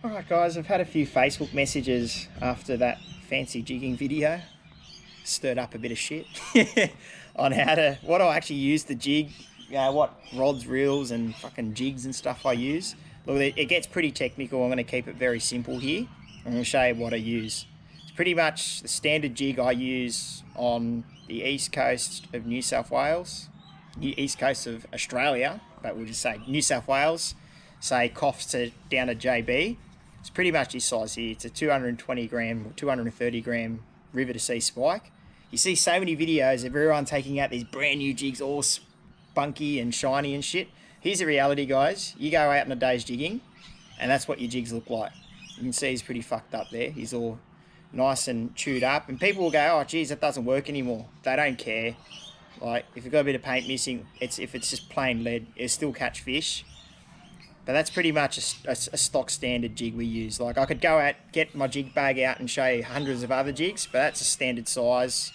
Alright guys, I've had a few Facebook messages after that fancy jigging video. Stirred up a bit of shit on what I actually use to jig, what rods, reels and fucking jigs and stuff I use. Look, it gets pretty technical. I'm going to keep it very simple here. I'm going to show you what I use. It's pretty much the standard jig I use on the east coast of New South Wales, the east coast of Australia, but we'll just say New South Wales, say Coffs down to JB. It's pretty much this size here. It's a 220 gram or 230 gram river to sea spike. You see so many videos of everyone taking out these brand new jigs all spunky and shiny and shit. Here's the reality, guys. You go out on a day's jigging and that's what your jigs look like. You can see he's pretty fucked up there. He's all nice and chewed up, and people will go, oh geez, that doesn't work anymore. They don't care. Like, if you've got a bit of paint missing, if it's just plain lead, it'll still catch fish. But that's pretty much a stock standard jig we use. Like, I could go out, get my jig bag out and show you hundreds of other jigs, but that's a standard size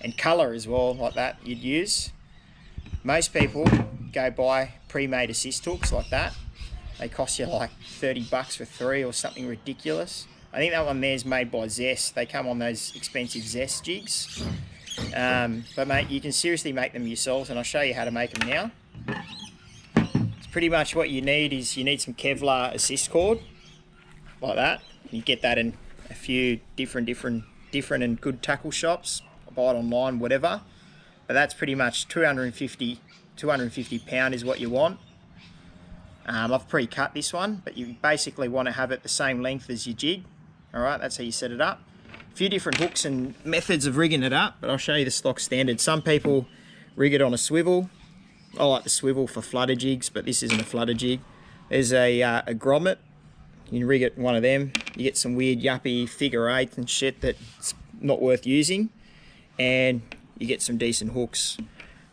and colour as well, like that you'd use. Most people go buy pre-made assist hooks like that. They cost you like 30 bucks for 3 or something ridiculous. I think that one there's made by Zest. They come on those expensive Zest jigs. But mate, you can seriously make them yourselves, and I'll show you how to make them now. Pretty much what you need is you need some Kevlar assist cord like that. You get that in a few different and good tackle shops. Buy it online, whatever. But that's pretty much 250 pound is what you want. I've pre-cut this one, but you basically want to have it the same length as your jig. All right, that's how you set it up. A few different hooks and methods of rigging it up, but I'll show you the stock standard. Some people rig it on a swivel. I like the swivel for flutter jigs, but this isn't a flutter jig. There's a grommet. You can rig it one of them. You get some weird yuppie figure 8 and shit that's not worth using. And you get some decent hooks.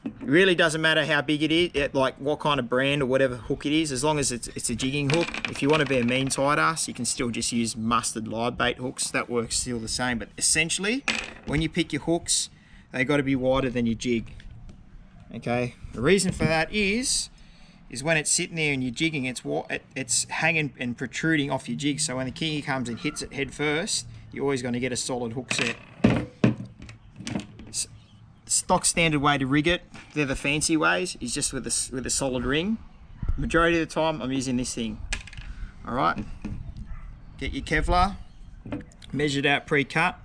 It really doesn't matter how big it is, like what kind of brand or whatever hook it is, as long as it's a jigging hook. If you want to be a mean tight ass, you can still just use mustard live bait hooks. That works still the same. But essentially, when you pick your hooks, they got to be wider than your jig. Okay, the reason for that is when it's sitting there and you're jigging, it's hanging and protruding off your jig. So when the kingy comes and hits it head first, you're always going to get a solid hook set. Stock standard way to rig it, they're the fancy ways, is just with a solid ring. Majority of the time, I'm using this thing. All right, get your Kevlar, measured out, pre-cut.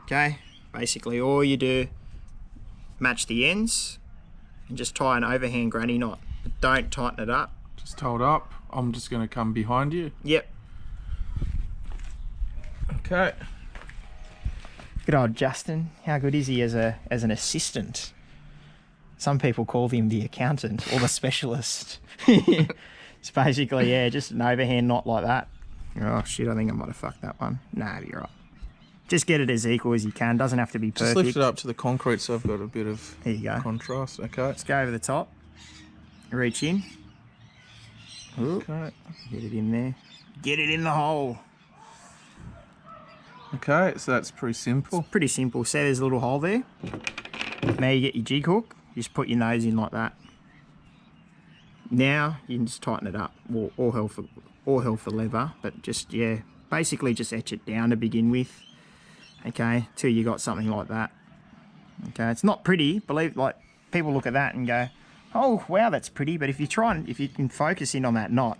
Okay, basically all you do, match the ends. And just tie an overhand granny knot, but don't tighten it up. Just hold up. I'm just going to come behind you. Yep. Okay. Good old Justin. How good is he as an assistant? Some people call him the accountant or the specialist. It's basically, yeah, just an overhand knot like that. Oh shit, I think I might have fucked that one. Nah, you're right. Just get it as equal as you can. Doesn't have to be perfect. Just lift it up to the concrete so I've got a bit of there you go. Contrast. Okay. Let's go over the top. Reach in. Ooh. Okay. Get it in there. Get it in the hole. Okay, so that's pretty simple. It's pretty simple. See, there's a little hole there. Now you get your jig hook. You just put your nose in like that. Now you can just tighten it up. All hell for leather, but just, yeah, basically just etch it down to begin with. Okay, till you got something like that. Okay, it's not pretty, like people look at that and go, oh wow, that's pretty, but if you can focus in on that knot,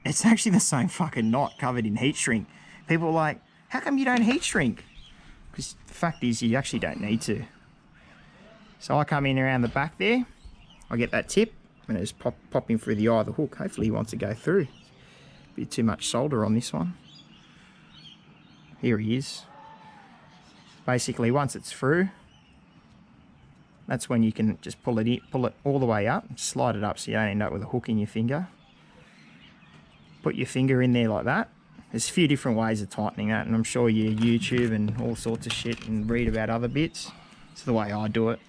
it's actually the same fucking knot covered in heat shrink. People are like, how come you don't heat shrink? Because the fact is, you actually don't need to. So I come in around the back there, I get that tip, and it's popping through the eye of the hook. Hopefully he wants to go through. Bit too much solder on this one. Here he is. Basically, once it's through, that's when you can just pull it all the way up, slide it up so you don't end up with a hook in your finger. Put your finger in there like that. There's a few different ways of tightening that, and I'm sure you YouTube and all sorts of shit and read about other bits. It's the way I do it.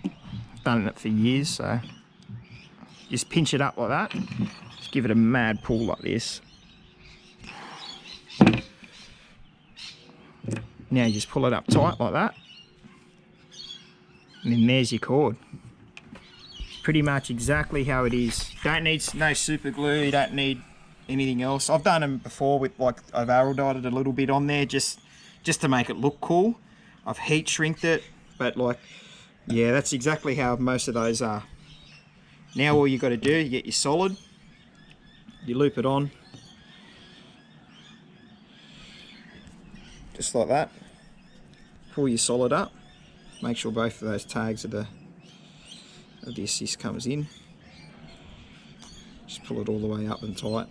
I've done it for years, so just pinch it up like that. Just give it a mad pull like this. Now you just pull it up tight like that, and then there's your cord. Pretty much exactly how it is. Don't need no super glue, you don't need anything else. I've done them before with, like, I've araldite a little bit on there just to make it look cool. I've heat shrinked it, but like, yeah, that's exactly how most of those are. Now all you got to do, you get your solid, you loop it on, just like that. Pull your solid up, make sure both of those tags of the assist comes in. Just pull it all the way up and tight.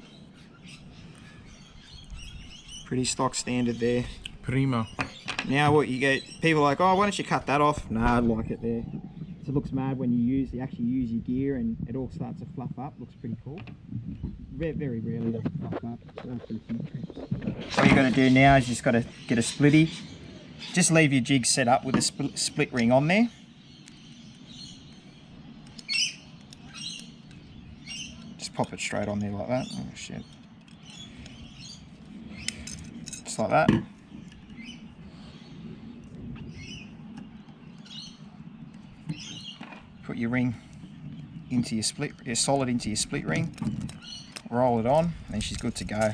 Pretty stock standard there. Prima. Now what you get, people are like, oh, why don't you cut that off? Nah, I like it there. It looks mad when you actually use your gear and it all starts to fluff up. Looks pretty cool. Very rarely does it fluff up. What you got to do now is you just got to get a splitty. Just leave your jig set up with a split ring on there. Just pop it straight on there like that. Oh shit. Just like that. Put your ring into your solid into your split ring, roll it on, and she's good to go.